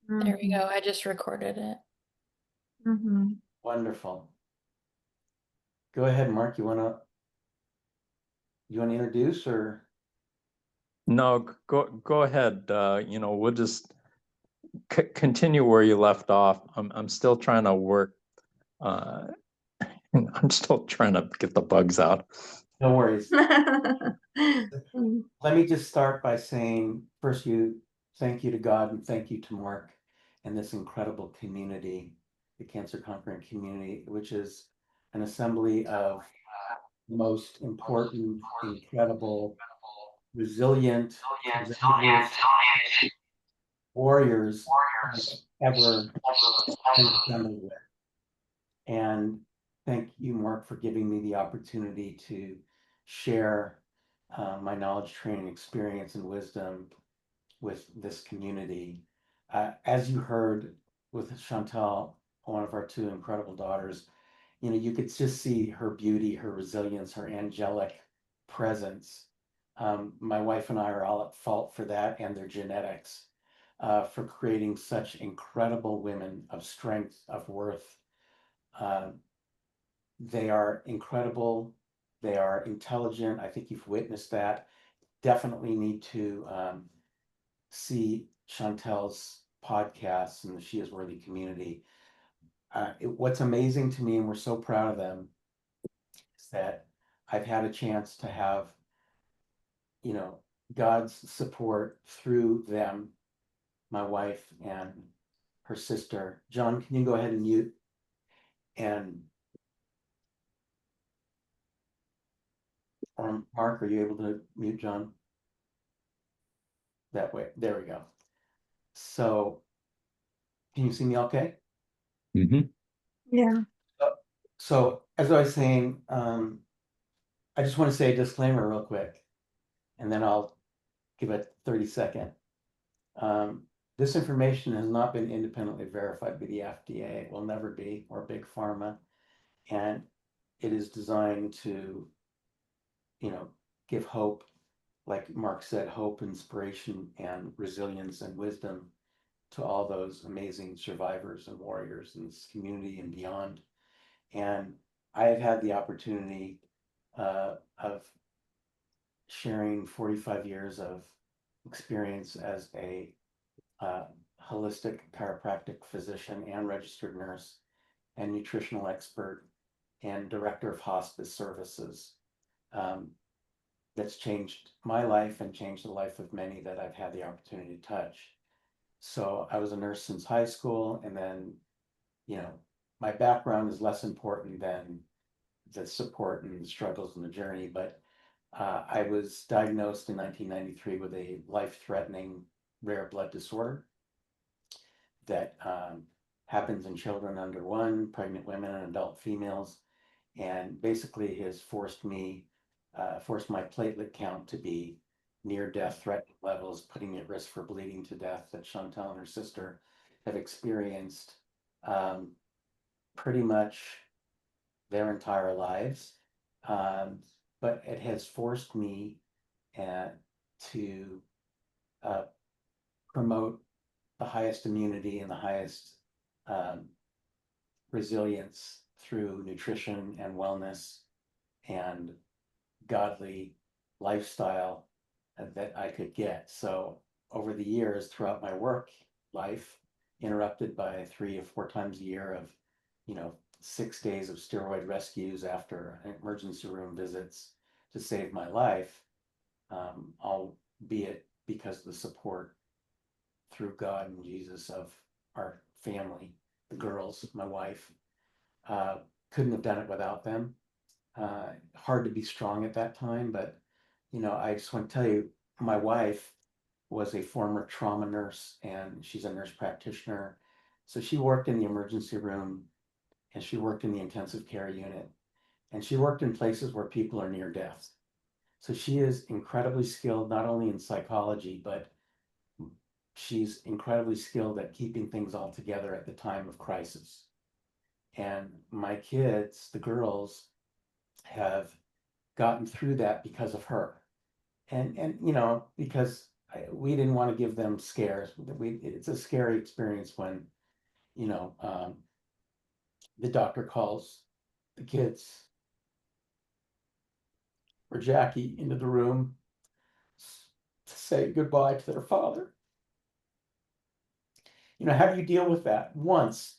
There we go. I just recorded it. Mm-hmm. Wonderful. Go ahead, Mark. You want to introduce or? No, go ahead. We'll just continue where you left off. I'm still trying to work. I'm still trying to get the bugs out. No worries. Let me just start by saying first, thank you to God and thank you to Mark and this incredible community, the Cancer Conquering community, which is an assembly of most important, incredible, resilient, courageous warriors I've ever been assembled with. And thank you, Mark, for giving me the opportunity to share my knowledge, training, experience, and wisdom with this community. As you heard with Chantelle, one of our two incredible daughters, you could just see her beauty, her resilience, her angelic presence. My wife and I are all at fault for that and their genetics, for creating such incredible women of strength, of worth. They are incredible. They are intelligent. I think you've witnessed that. Definitely need to see Chantel's podcasts and the She Is Worthy community. What's amazing to me, and we're so proud of them, is that I've had a chance to have, God's support through them, my wife and her sister. John, can you go ahead and mute? And Mark, are you able to mute John? That way, there we go. So, can you see me okay? Mm-hmm. Yeah. So, as I was saying, I just want to say a disclaimer real quick, and then I'll give a 30-second. This information has not been independently verified by the FDA. It will never be, or Big Pharma. And it is designed to, give hope, like Mark said, hope, inspiration, and resilience and wisdom to all those amazing survivors and warriors in this community and beyond. And I have had the opportunity of sharing 45 years of experience as a holistic chiropractic physician and registered nurse and nutritional expert and director of hospice services. That's changed my life and changed the life of many that I've had the opportunity to touch. So I was a nurse since high school, and then, my background is less important than the support and the struggles and the journey. But I was diagnosed in 1993 with a life-threatening rare blood disorder that happens in children under one, pregnant women, and adult females, and basically has forced my platelet count to be near death threatening levels, putting me at risk for bleeding to death, that Chantelle and her sister have experienced pretty much their entire lives. But it has forced me to promote the highest immunity and the highest um, resilience through nutrition and wellness and godly lifestyle that I could get. So over the years, throughout my work life, interrupted by 3 or 4 times a year of, 6 days of steroid rescues after emergency room visits to save my life, albeit because of the support through God and Jesus of our family, the girls, my wife, uh, couldn't have done it without them. Hard to be strong at that time, but I just want to tell you, my wife was a former trauma nurse and she's a nurse practitioner. So she worked in the emergency room and she worked in the intensive care unit and she worked in places where people are near death. So she is incredibly skilled, not only in psychology, but she's incredibly skilled at keeping things all together at the time of crisis. And my kids, the girls, have gotten through that because of her. And because we didn't want to give them scares. It's a scary experience when, you know, the doctor calls the kids or Jackie into the room to say goodbye to their father. You know, how do you deal with that once,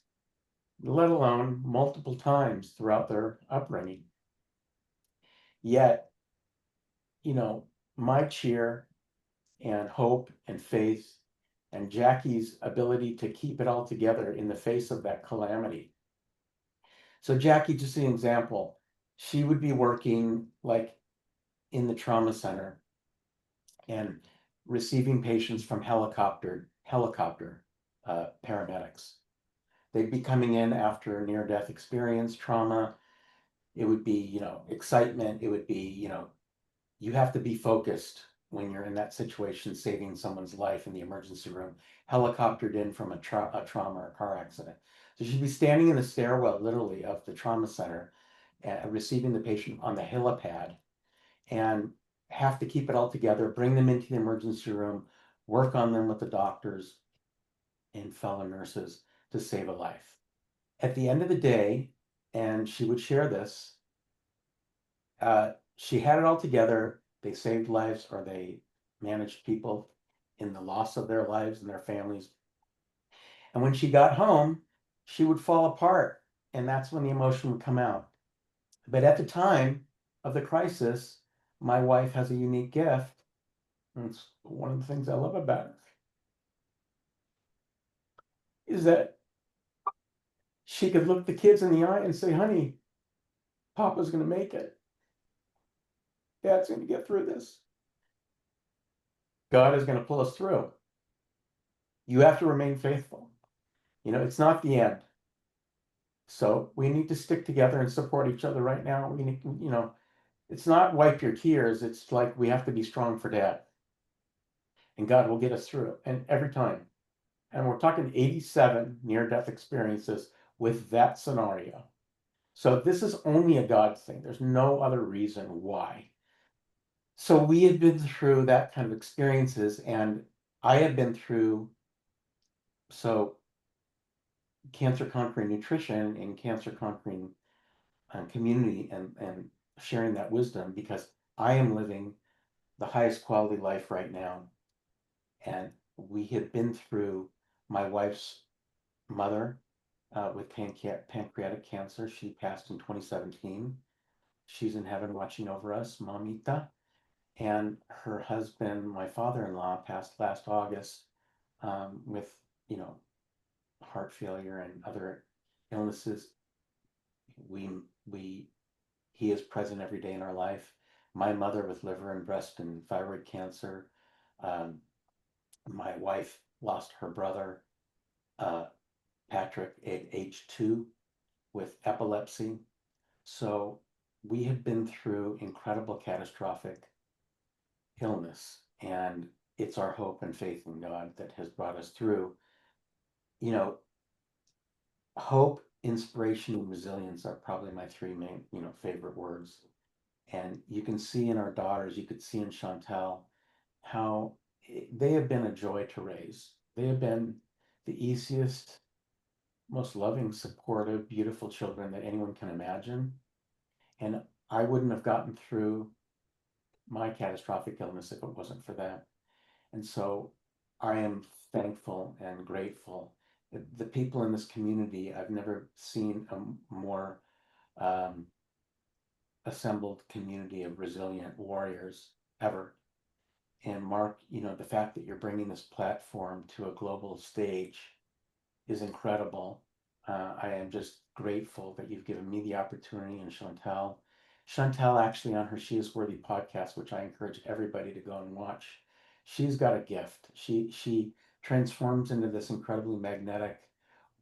let alone multiple times throughout their upbringing? Yet, you know, my cheer and hope and faith and Jackie's ability to keep it all together in the face of that calamity. So Jackie, just an example, she would be working like in the trauma center and receiving patients from helicopter paramedics. They'd be coming in after a near-death experience, trauma. It would be, you know, excitement. It would be, you know, you have to be focused when you're in that situation, saving someone's life in the emergency room, helicoptered in from a trauma or car accident. So she'd be standing in the stairwell, literally, of the trauma center, receiving the patient on the helipad, and have to keep it all together, bring them into the emergency room, work on them with the doctors and fellow nurses to save a life. At the end of the day, and she would share this, she had it all together. They saved lives, or they managed people in the loss of their lives and their families. And when she got home, she would fall apart, and that's when the emotion would come out. But at the time of the crisis, my wife has a unique gift. And it's one of the things I love about her, is that she could look the kids in the eye and say, honey, Papa's going to make it. Dad's going to get through this. God is going to pull us through. You have to remain faithful. You know, it's not the end. So we need to stick together and support each other right now. We need, you know, it's not wipe your tears. It's like we have to be strong for Dad. And God will get us through. And every time. And we're talking 87 near-death experiences with that scenario. So this is only a God thing. There's no other reason why. So we have been through that kind of experiences, and I have been through, so cancer conquering nutrition and cancer conquering community, and sharing that wisdom, because I am living the highest quality life right now. And we have been through my wife's mother with pancreatic cancer. She passed in 2017. She's in heaven watching over us, Mamita. And her husband, my father-in-law, passed last August with, you know, heart failure and other illnesses. He is present every day in our life. My mother with liver and breast and thyroid cancer. My wife lost her brother, Patrick, at age 2 with epilepsy. So we have been through incredible catastrophic illness, and it's our hope and faith in God that has brought us through. You know, hope, inspiration, and resilience are probably my 3 main, you know, favorite words. And you can see in our daughters, you could see in Chantelle, how they have been a joy to raise. They have been the easiest, most loving, supportive, beautiful children that anyone can imagine. And I wouldn't have gotten through my catastrophic illness if it wasn't for them. And so I am thankful and grateful. The people in this community, I've never seen a more assembled community of resilient warriors ever. And Mark, you know, the fact that you're bringing this platform to a global stage is incredible. I am just grateful that you've given me the opportunity, and Chantelle. Chantelle, actually, on her She Is Worthy podcast, which I encourage everybody to go and watch, she's got a gift. She transforms into this incredibly magnetic,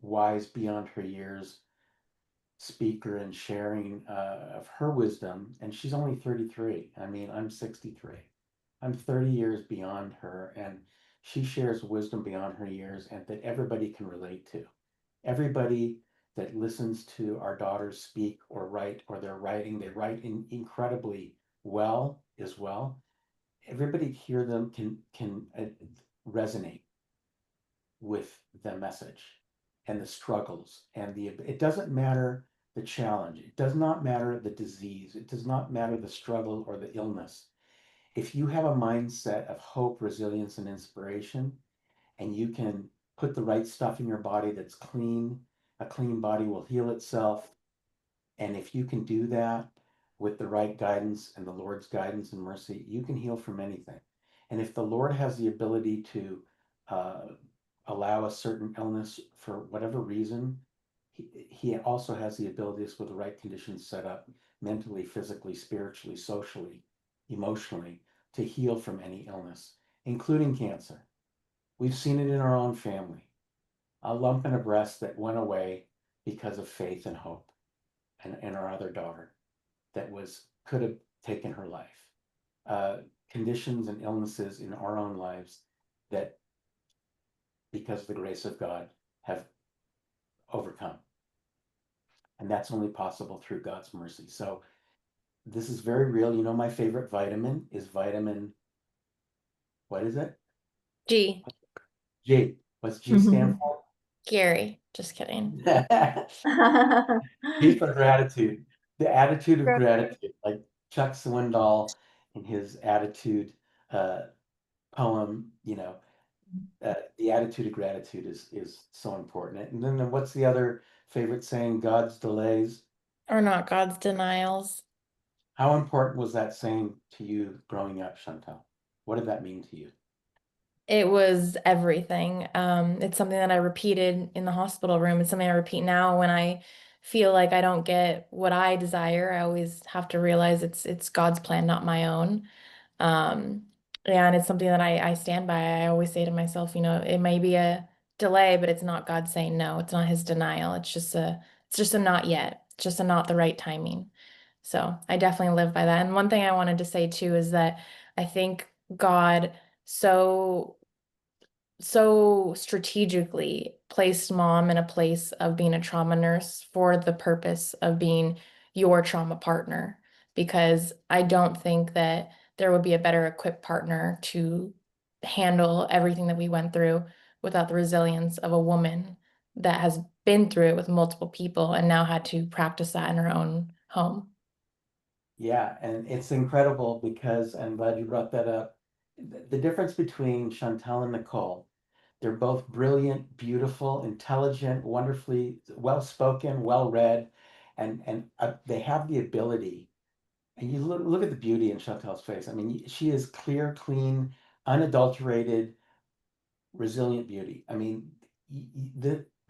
wise beyond her years speaker and sharing of her wisdom. And she's only 33. I mean, I'm 63. I'm 30 years beyond her, and she shares wisdom beyond her years, and that everybody can relate to. Everybody that listens to our daughters speak or write, or they're writing, they write incredibly well as well. everybody hear them can resonate with the message and the struggles and it doesn't matter the challenge, it does not matter the disease, it does not matter the struggle or the illness. If you have a mindset of hope, resilience, and inspiration, and you can put the right stuff in your body that's clean, a clean body will heal itself. And if you can do that with the right guidance and the Lord's guidance and mercy, you can heal from anything. And if the Lord has the ability to uh, allow a certain illness for whatever reason, he also has the abilities with the right conditions set up mentally, physically, spiritually, socially, emotionally to heal from any illness, including cancer. We've seen it in our own family. A lump in a breast that went away because of faith and hope, and our other daughter that could have taken her life. Conditions and illnesses in our own lives that, because of the grace of God, have overcome. And that's only possible through God's mercy. So this is very real. You know, my favorite vitamin is vitamin, what is it? G. G. What's G stand for? Gary. Just kidding. G for gratitude. The attitude of gratitude, like Chuck Swindoll in his attitude poem, the attitude of gratitude is so important. And then what's the other favorite saying? God's delays. Or not God's denials. How important was that saying to you growing up, Chantelle? What did that mean to you? It was everything. It's something that I repeated in the hospital room. It's something I repeat now when I feel like I don't get what I desire. I always have to realize it's God's plan, not my own. Um, and it's something that I stand by. I always say to myself, it may be a delay, but it's not God saying no. It's not his denial. It's just a not yet. It's just a not the right timing. So I definitely live by that. And one thing I wanted to say too is that I think God so strategically placed mom in a place of being a trauma nurse for the purpose of being your trauma partner, because I don't think that there would be a better equipped partner to handle everything that we went through without the resilience of a woman that has been through it with multiple people and now had to practice that in her own home. Yeah, and it's incredible because I'm glad you brought that up. The difference between Chantelle and Nicole, they're both brilliant, beautiful, intelligent, wonderfully well-spoken, well-read, and they have the ability. And you look at the beauty in Chantelle's face. I mean, she is clear, clean, unadulterated, resilient beauty. I mean,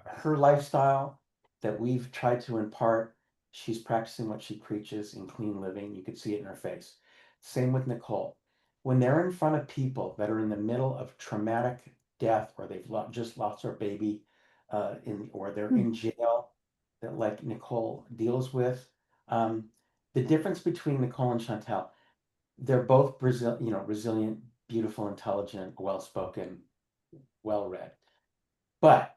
her lifestyle that we've tried to impart, she's practicing what she preaches in clean living. You could see it in her face. Same with Nicole. When they're in front of people that are in the middle of traumatic death, or they've just lost their baby, or they're in jail, that like Nicole deals with. The difference between Nicole and Chantelle, they're both resilient, beautiful, intelligent, well-spoken, well-read. But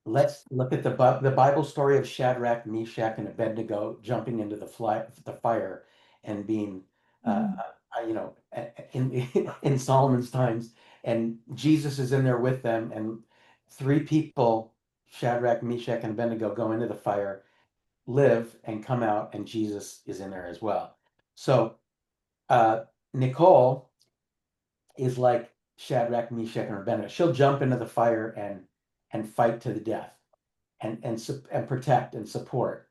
let's look at the Bible story of Shadrach, Meshach, and Abednego jumping into the fire and being, in Solomon's times, and Jesus is in there with them, and three people, Shadrach, Meshach, and Abednego, go into the fire, live, and come out, and Jesus is in there as well. So Nicole is like Shadrach, Meshach, and Abednego. She'll jump into the fire and fight to the death and protect and support.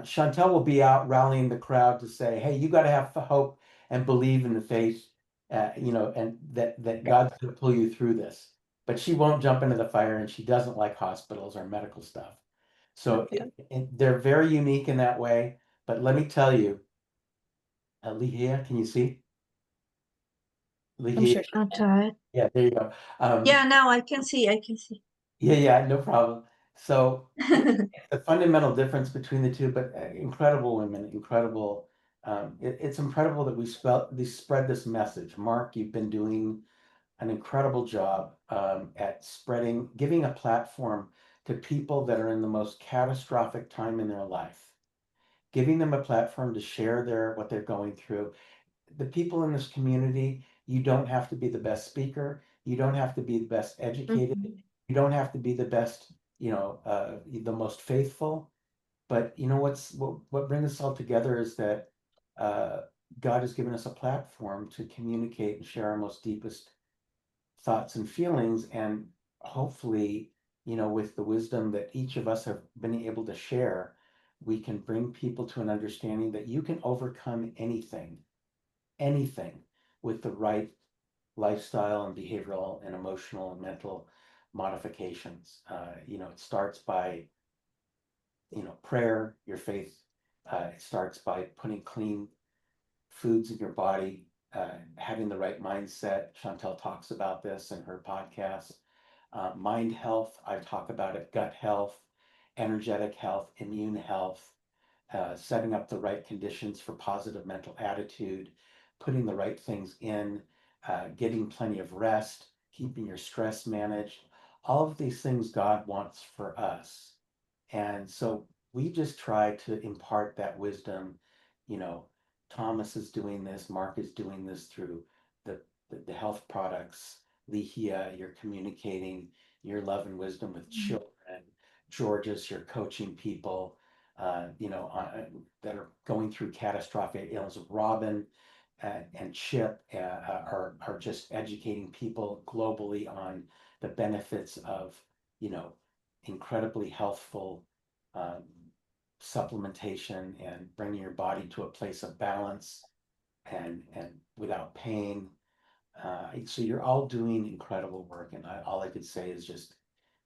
Chantelle will be out rallying the crowd to say, "Hey, you got to have hope and believe in the faith, and that God's going to pull you through this." But she won't jump into the fire, and she doesn't like hospitals or medical stuff. So they're very unique in that way. But let me tell you, Lihia, can you see? I'm sure. Lihia, I'm tired. yeah, there you go. Yeah, now I can see. I can see. Yeah, no problem. So the fundamental difference between the two, but incredible women, incredible. It's incredible that we spread this message. Mark, you've been doing an incredible job at giving a platform to people that are in the most catastrophic time in their life, giving them a platform to share what they're going through. the people in this community, you don't have to be the best speaker. You don't have to be the best educated. Mhm. You don't have to be the best, the most faithful. But you know what brings us all together is that uh, God has given us a platform to communicate and share our most deepest thoughts and feelings, and hopefully, with the wisdom that each of us have been able to share, we can bring people to an understanding that you can overcome anything with the right lifestyle and behavioral and emotional and mental modifications. It starts by, prayer, your faith. It starts by putting clean foods in your body, having the right mindset. Chantelle talks about this in her podcast. Mind health, I talk about it, gut health, energetic health, immune health, setting up the right conditions for positive mental attitude, putting the right things in, getting plenty of rest, keeping your stress managed. All of these things God wants for us. And so we just try to impart that wisdom. You know, Thomas is doing this, Mark is doing this through the, the health products. Lihia, you're communicating your love and wisdom with children. Georges, you're coaching people, that are going through catastrophic illness. Robin and Chip are just educating people globally on the benefits of, you know, incredibly healthful um, supplementation and bringing your body to a place of balance and without pain. So you're all doing incredible work, and all I could say is just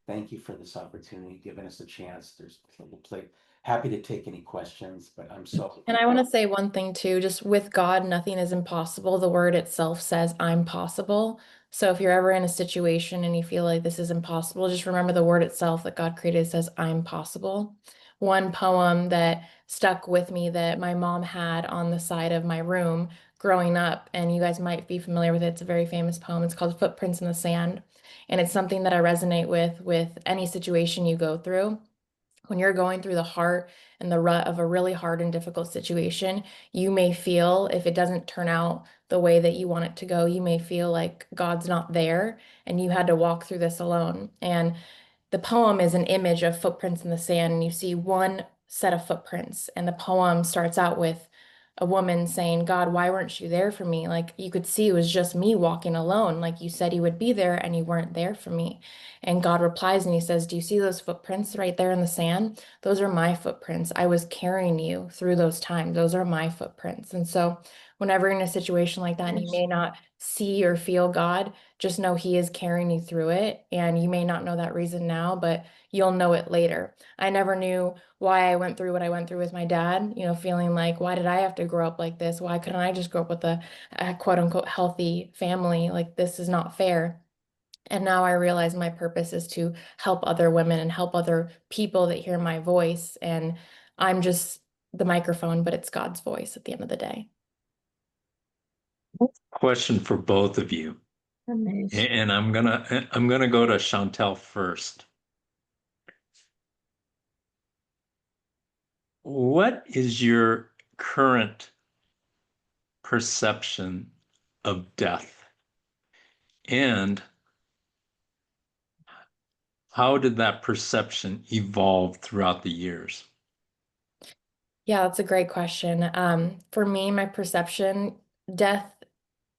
thank you for this opportunity, giving us a chance. We'll play. Happy to take any questions, but I'm so. And I want to say one thing too, just with God, nothing is impossible. The word itself says, I'm possible. So if you're ever in a situation and you feel like this is impossible, just remember the word itself that God created says, I'm possible. One poem that stuck with me that my mom had on the side of my room growing up, and you guys might be familiar with it. It's a very famous poem. It's called Footprints in the Sand. And it's something that I resonate with any situation you go through. When you're going through the heart and the rut of a really hard and difficult situation, you may feel, if it doesn't turn out the way that you want it to go, you may feel like God's not there and you had to walk through this alone. And the poem is an image of footprints in the sand, and you see one set of footprints. And the poem starts out with a woman saying, God, why weren't you there for me? Like you could see it was just me walking alone. Like you said you would be there and you weren't there for me. And God replies and he says, do you see those footprints right there in the sand? Those are my footprints. I was carrying you through those times. Those are my footprints. And so whenever you're in a situation like that and you may not see or feel God, just know he is carrying you through it. And you may not know that reason now, but you'll know it later. I never knew why I went through what I went through with my dad, feeling like, why did I have to grow up like this? Why couldn't I just grow up with a quote unquote healthy family? Like, this is not fair. And now I realize my purpose is to help other women and help other people that hear my voice. And I'm just the microphone, but it's God's voice at the end of the day. Question for both of you. And I'm gonna go to Chantelle first. What is your current perception of death? And how did that perception evolve throughout the years? Yeah, that's a great question. For me, my perception, death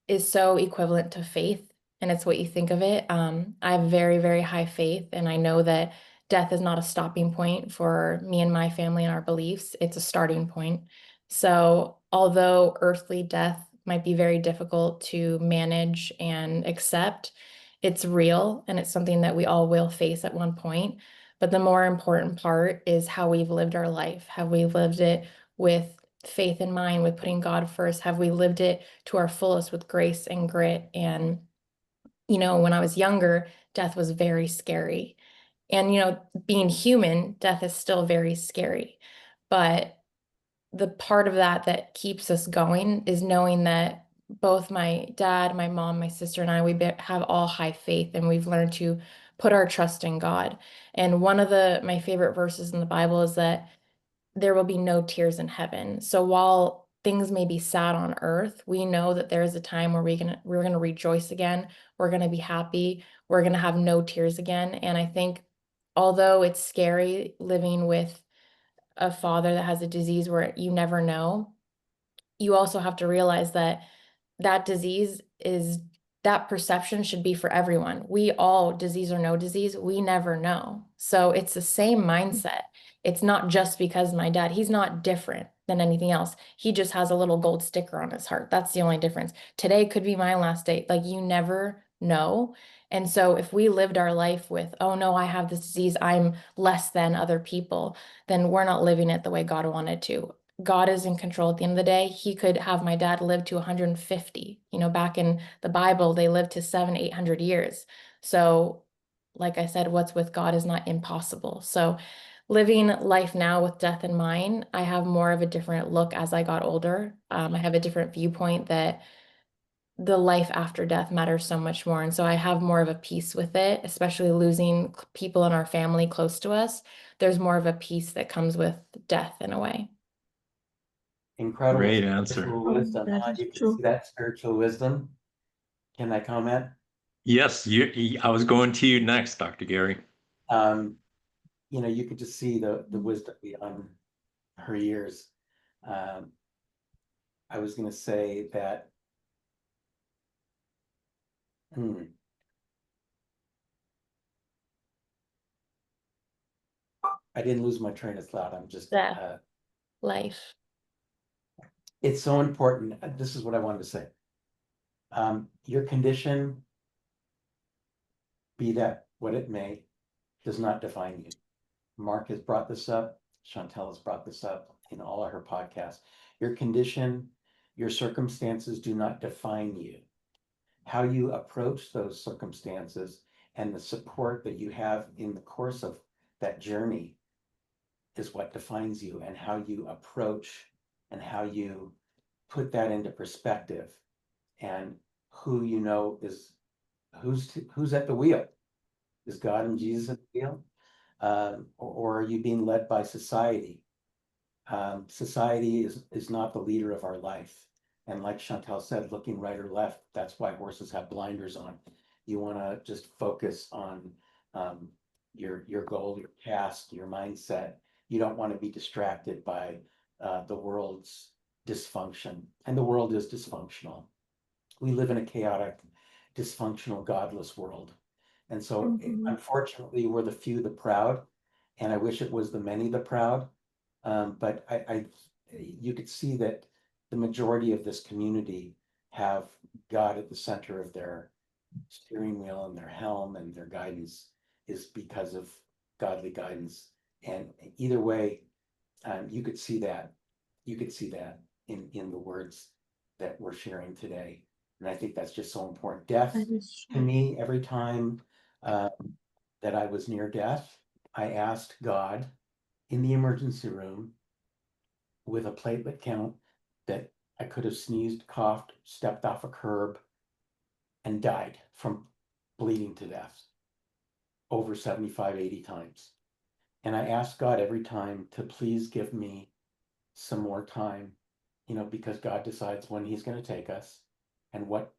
is so equivalent to faith, and it's what you think of it. I have very, very high faith, and I know that death is not a stopping point for me and my family and our beliefs. It's a starting point. So, although earthly death might be very difficult to manage and accept, it's real and it's something that we all will face at one point. But the more important part is how we've lived our life. Have we lived it with faith in mind, with putting God first? Have we lived it to our fullest with grace and grit? And, when I was younger, death was very scary. And, being human, death is still very scary. But the part of that that keeps us going is knowing that both my dad, my mom, my sister, and I, have all high faith and we've learned to put our trust in God. And one of my favorite verses in the Bible is that there will be no tears in heaven. So while things may be sad on earth, we know that there is a time where we're gonna rejoice again. We're gonna be happy. We're gonna have no tears again. And I think although it's scary living with a father that has a disease where you never know, you also have to realize that that disease is that perception should be for everyone. We all, disease or no disease, we never know. So it's the same mindset. It's not just because my dad, he's not different than anything else. He just has a little gold sticker on his heart. That's the only difference. Today could be my last day. Like you never know. And so if we lived our life with, oh no, I have this disease, I'm less than other people, then we're not living it the way God wanted to. God is in control at the end of the day. He could have my dad live to 150. You know, back in the Bible, they lived to 800 years. So, like I said, what's with God is not impossible. So, living life now with death in mind, I have more of a different look as I got older. I have a different viewpoint that the life after death matters so much more. And so I have more of a peace with it, especially losing people in our family close to us. There's more of a peace that comes with death in a way. Incredible Great answer. spiritual Oh, wisdom, that huh? is You can true. see that spiritual wisdom. Can I comment? Yes, I was going to you next, Dr. Gary. Um, you know, you could just see the wisdom beyond her years. Um, I was going to say that, hmm, I didn't lose my train of thought. I'm just, Death, life. it's so important. This is what I wanted to say. Your condition, be that what it may, does not define you. Mark has brought this up. Chantelle has brought this up in all of her podcasts. Your condition, your circumstances do not define you. How you approach those circumstances and the support that you have in the course of that journey is what defines you, and how you approach and how you put that into perspective, and who you know is who's at the wheel. Is God and Jesus at the wheel? Or are you being led by society? Society is not the leader of our life. And like Chantelle said, looking right or left, that's why horses have blinders on. You want to just focus on your goal, your task, your mindset. You don't want to be distracted by the world's dysfunction. And the world is dysfunctional. We live in a chaotic, dysfunctional, godless world. And so, unfortunately, we're the few, the proud, and I wish it was the many, the proud. But you could see that the majority of this community have God at the center of their steering wheel and their helm, and their guidance is because of godly guidance. And either way, you could see that. You could see that in the words that we're sharing today. And I think that's just so important. Death, That is to true. me, every time that I was near death, I asked God in the emergency room with a platelet count that I could have sneezed, coughed, stepped off a curb, and died from bleeding to death over 75, 80 times. And I asked God every time to please give me some more time, because God decides when he's going to take us, and what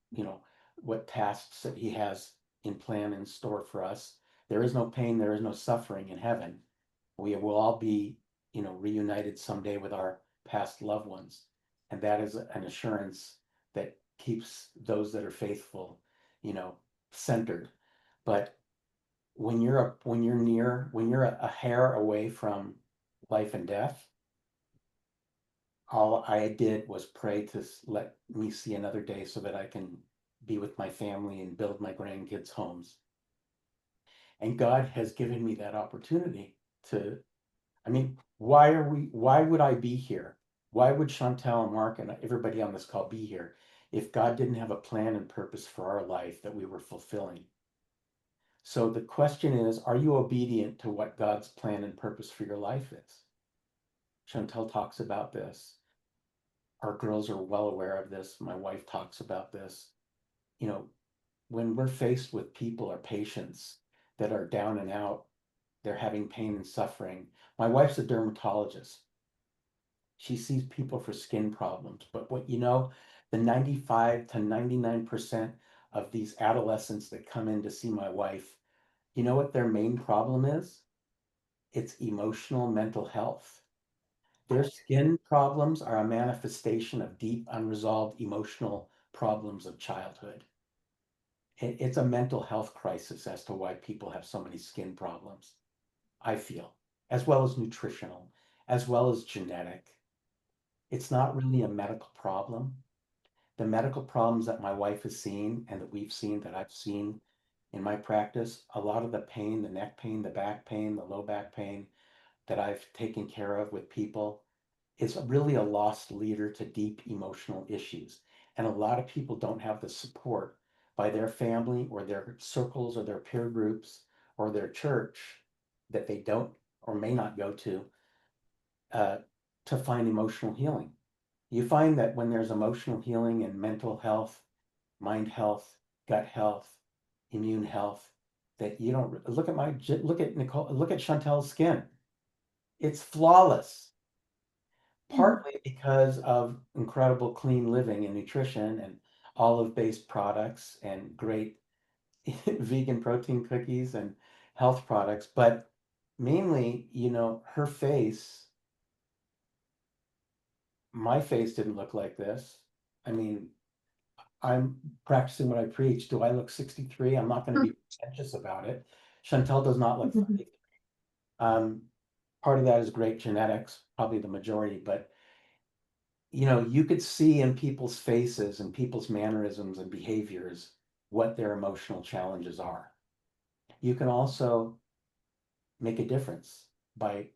tasks that he has in plan and store for us. There is no pain, there is no suffering in heaven. We will all be, reunited someday with our past loved ones. And that is an assurance that keeps those that are faithful, centered. But when you're a hair away from life and death, all I did was pray to let me see another day so that I can be with my family and build my grandkids' homes. And God has given me that opportunity to, why would I be here? Why would Chantelle and Mark and everybody on this call be here if God didn't have a plan and purpose for our life that we were fulfilling? So the question is, are you obedient to what God's plan and purpose for your life is? Chantelle talks about this. Our girls are well aware of this. My wife talks about this. When we're faced with people or patients that are down and out, they're having pain and suffering. My wife's a dermatologist. She sees people for skin problems. But what you know, the 95 to 99% of these adolescents that come in to see my wife, you know what their main problem is? It's emotional mental health. Their skin problems are a manifestation of deep unresolved emotional problems of childhood. It's a mental health crisis as to why people have so many skin problems, I feel, as well as nutritional, as well as genetic. It's not really a medical problem. The medical problems that my wife has seen and that we've seen, that I've seen in my practice, a lot of the pain, the neck pain, the back pain, the low back pain that I've taken care of with people, is really a lost leader to deep emotional issues. And a lot of people don't have the support by their family or their circles or their peer groups or their church that they don't or may not go uh, to find emotional healing. You find that when there's emotional healing and mental health, mind health, gut health, immune health, that you don't look at Nicole, look at Chantel's skin. It's flawless, partly because of incredible clean living and nutrition and olive-based products and great vegan protein cookies and health products, but mainly, you know, her face, my face didn't look like this. I mean, I'm practicing what I preach. Do I look 63? I'm not going to be pretentious about it. Chantelle does not look 33. Um, Part of that is great genetics, probably the majority, but you know, you could see in people's faces and people's mannerisms and behaviors what their emotional challenges are. You can also make a difference by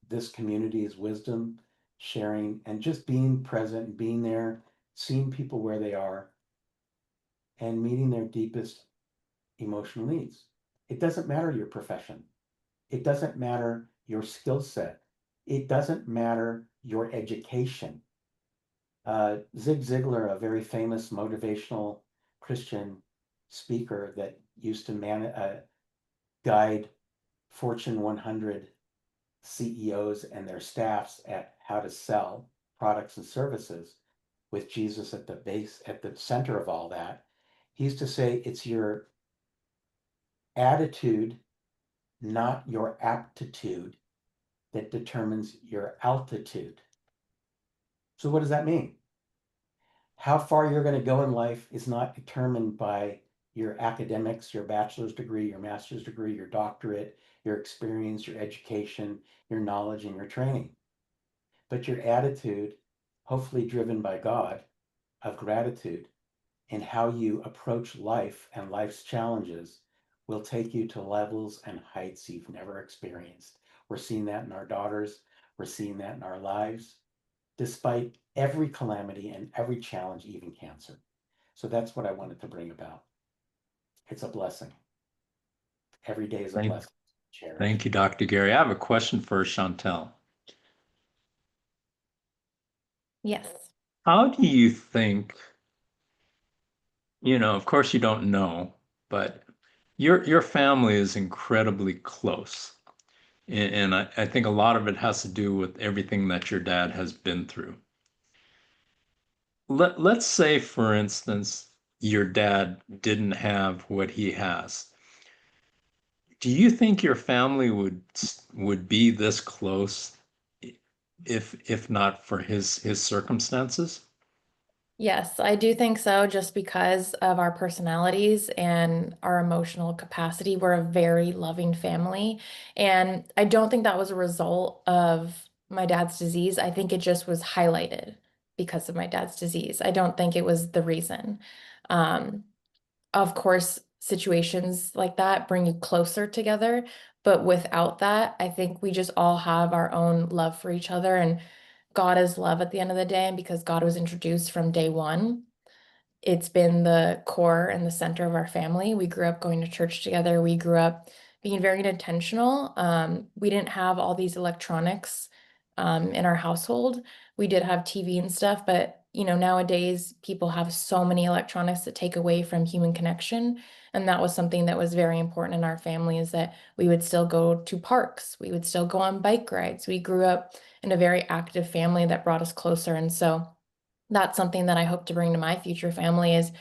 this community's wisdom, sharing, and just being present, being there, seeing people where they are, and meeting their deepest emotional needs. It doesn't matter your profession. It doesn't matter your skill set. It doesn't matter your education. Zig Ziglar, a very famous motivational Christian speaker that used to guide Fortune 100 CEOs and their staffs at how to sell products and services with Jesus at the base, at the center of all that. He used to say, it's your attitude, not your aptitude, that determines your altitude. So what does that mean? How far you're going to go in life is not determined by your academics, your bachelor's degree, your master's degree, your doctorate, your experience, your education, your knowledge, and your training. But your attitude, hopefully driven by God, of gratitude, and how you approach life and life's challenges will take you to levels and heights you've never experienced. We're seeing that in our daughters. We're seeing that in our lives, despite every calamity and every challenge, even cancer. So that's what I wanted to bring about. It's a blessing. Every day is a Thank, blessing. Cherish. thank you, Dr. Gary. I have a question for Chantelle. Yes. How do you think, of course you don't know, but your family is incredibly close. And I think a lot of it has to do with everything that your dad has been through. Let's say, for instance, your dad didn't have what he has. Do you think your family would be this close if not for his circumstances? Yes, I do think so, just because of our personalities and our emotional capacity. We're a very loving family. And I don't think that was a result of my dad's disease. I think it just was highlighted because of my dad's disease. I don't think it was the reason. Um, of course, situations like that bring you closer together. But without that, I think we just all have our own love for each other. And God is love at the end of the day. And because God was introduced from day one, it's been the core and the center of our family. We grew up going to church together. We grew up being very intentional. We didn't have all these electronics in our household. We did have TV and stuff, but nowadays people have so many electronics that take away from human connection. And that was something that was very important in our family, is that we would still go to parks. We would still go on bike rides. We grew up in a very active family that brought us closer. And so that's something that I hope to bring to my future family is,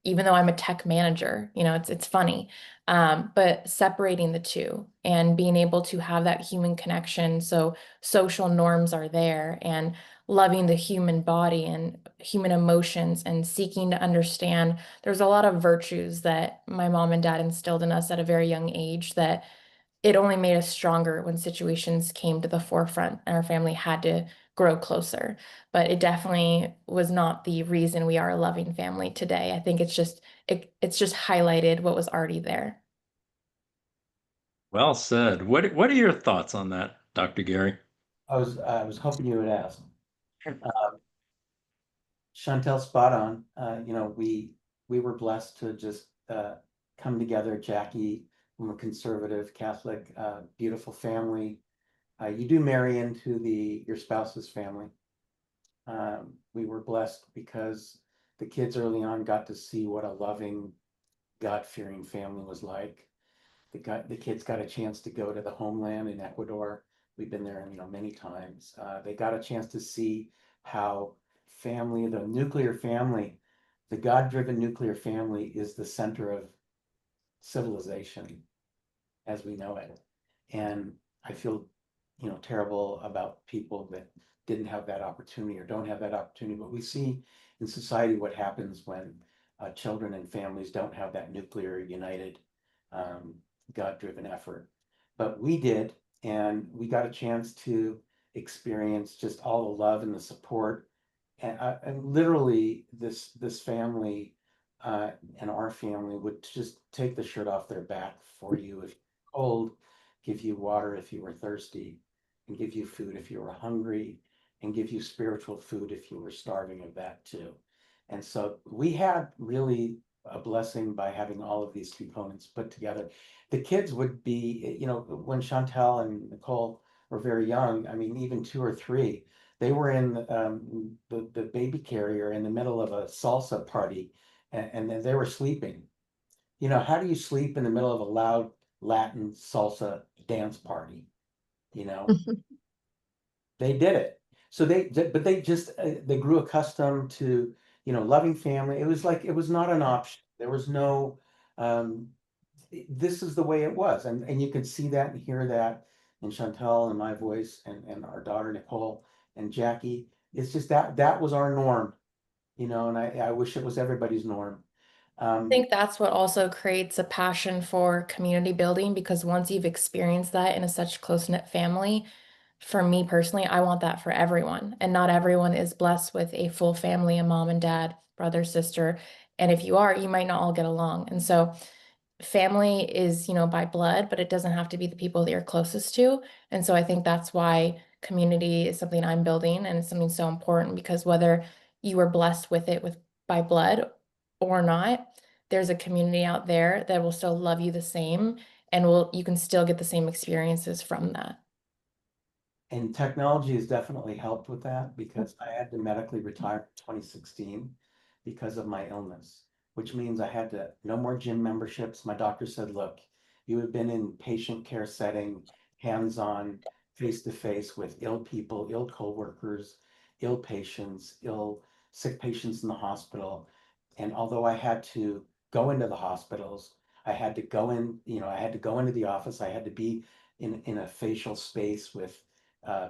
even though I'm a tech manager, it's funny, but separating the two and being able to have that human connection. So social norms are there, and loving the human body and human emotions and seeking to understand. There's a lot of virtues that my mom and dad instilled in us at a very young age that it only made us stronger when situations came to the forefront and our family had to grow closer. But it definitely was not the reason we are a loving family today. I think it's just highlighted what was already there. Well said. What are your thoughts on that, Dr. Gary? I was hoping you would ask. Chantel, spot on. We were blessed to just come together. Jackie, from a conservative Catholic, beautiful family. You do marry into your spouse's family. We were blessed because the kids early on got to see what a loving, God-fearing family was like. The kids got a chance to go to the homeland in Ecuador. We've been there, many times. They got a chance to see how the nuclear family, the God-driven nuclear family, is the center of civilization as we know it. And I feel, terrible about people that didn't have that opportunity or don't have that opportunity. But we see in society what happens when children and families don't have that nuclear united, um, God-driven effort. But we did, and we got a chance to experience just all the love and the support. And literally, this family and our family would just take the shirt off their back for you if you're cold, give you water if you were thirsty, and give you food if you were hungry, and give you spiritual food if you were starving of that too. And so we had really a blessing by having all of these components put together. The kids would be, when Chantel and Nicole were very young, I mean, even 2 or 3, they were in the baby carrier in the middle of a salsa party, and then they were sleeping. How do you sleep in the middle of a loud Latin salsa dance party? You know, they did it. So but they just they grew accustomed to loving family. It was like it was not an option. There was no. Um, this is the way it was, and you can see that and hear that in Chantel and my voice and our daughter Nicole and Jackie. It's just that was our norm, and I wish it was everybody's norm. I think that's what also creates a passion for community building, because once you've experienced that in a such close-knit family, for me personally, I want that for everyone. And not everyone is blessed with a full family, a mom and dad, brother, sister. And if you are, you might not all get along. And so family is, by blood, but it doesn't have to be the people that you're closest to. And so I think that's why community is something I'm building, and it's something so important, because whether you were blessed with it by blood or not, there's a community out there that will still love you the same, and you can still get the same experiences from that. And technology has definitely helped with that because I had to medically retire in 2016 because of my illness, which means I had to no more gym memberships. My doctor said, look, you have been in patient care setting, hands-on, face-to-face with ill people, ill coworkers, ill patients, sick patients in the hospital. And although I had to go into the hospitals, I had to go in, I had to go into the office, I had to be in a facial space with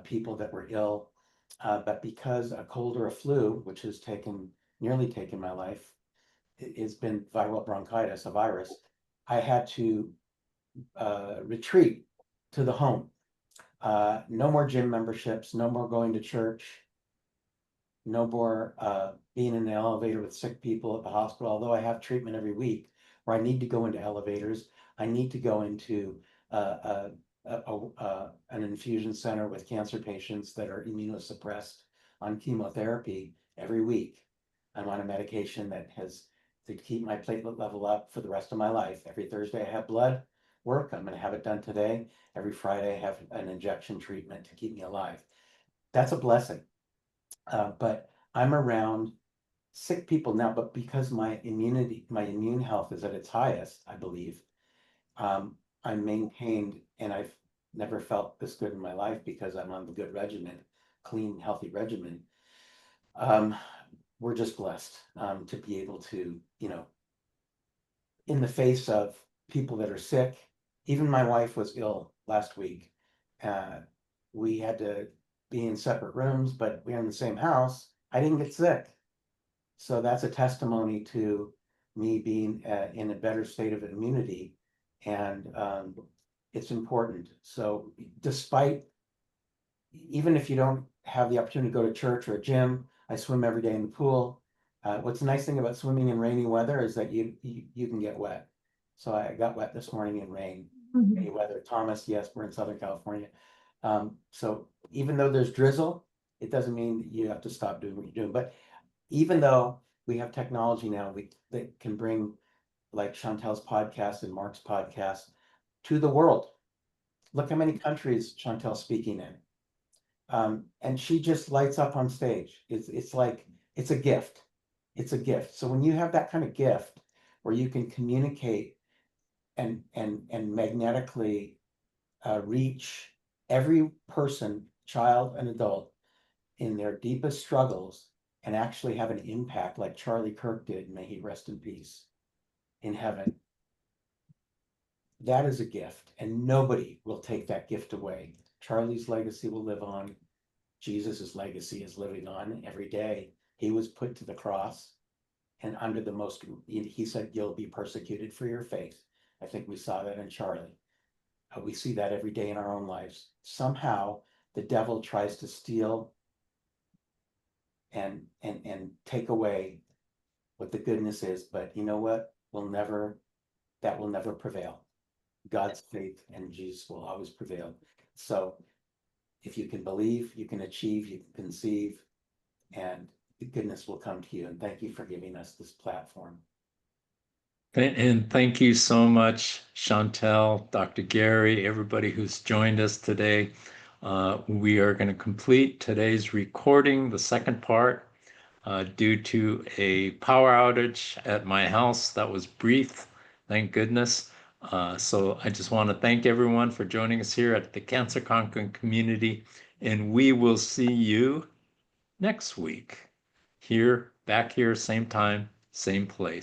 people that were ill. But because a cold or a flu, which has nearly taken my life, it's been viral bronchitis, a virus, I had to retreat to the home. No more gym memberships, no more going to church, no more being in an elevator with sick people at the hospital. Although I have treatment every week where I need to go into elevators, I need to go into an infusion center with cancer patients that are immunosuppressed on chemotherapy every week. I'm on a medication that has to keep my platelet level up for the rest of my life. Every Thursday I have blood work. I'm going to have it done today. Every Friday I have an injection treatment to keep me alive. That's a blessing. But I'm around sick people now, but because my immune health is at its highest, I believe, I'm maintained, and I've never felt this good in my life because I'm on the good regimen, clean, healthy regimen. Um, we're just blessed to be able to, in the face of people that are sick. Even my wife was ill last week. Uh, we had to be in separate rooms, but we're in the same house. I didn't get sick. So that's a testimony to me being in a better state of immunity. And it's important. So despite, even if you don't have the opportunity to go to church or a gym, I swim every day in the pool. What's the nice thing about swimming in rainy weather is that you can get wet. So I got wet this morning in rainy weather. Thomas, yes, we're in Southern California. So even though there's drizzle, it doesn't mean that you have to stop doing what you're doing. But even though we have technology now, that can bring, like Chantelle's podcast and Mark's podcast, to the world. Look how many countries Chantelle's speaking in. And she just lights up on stage. It's like, it's a gift. It's a gift. So when you have that kind of gift where you can communicate and magnetically reach every person, child and adult, in their deepest struggles, and actually have an impact like Charlie Kirk did, may he rest in peace, in heaven, that is a gift, and nobody will take that gift away. Charlie's legacy will live on. Jesus's legacy is living on every day. He was put to the cross, and under the most, he said, you'll be persecuted for your faith. I think we saw that in Charlie. We see that every day in our own lives. Somehow the devil tries to steal and take away what the goodness is, but you know what? That will never prevail. God's faith and Jesus will always prevail. So if you can believe, you can achieve, you can conceive, and the goodness will come to you. And thank you for giving us this platform. And thank you so much, Chantelle, Dr. Gary, everybody who's joined us today. We are going to complete today's recording, the second part, due to a power outage at my house that was brief, thank goodness. So I just want to thank everyone for joining us here at the Cancer Conquering Community, and we will see you next week back here, same time, same place.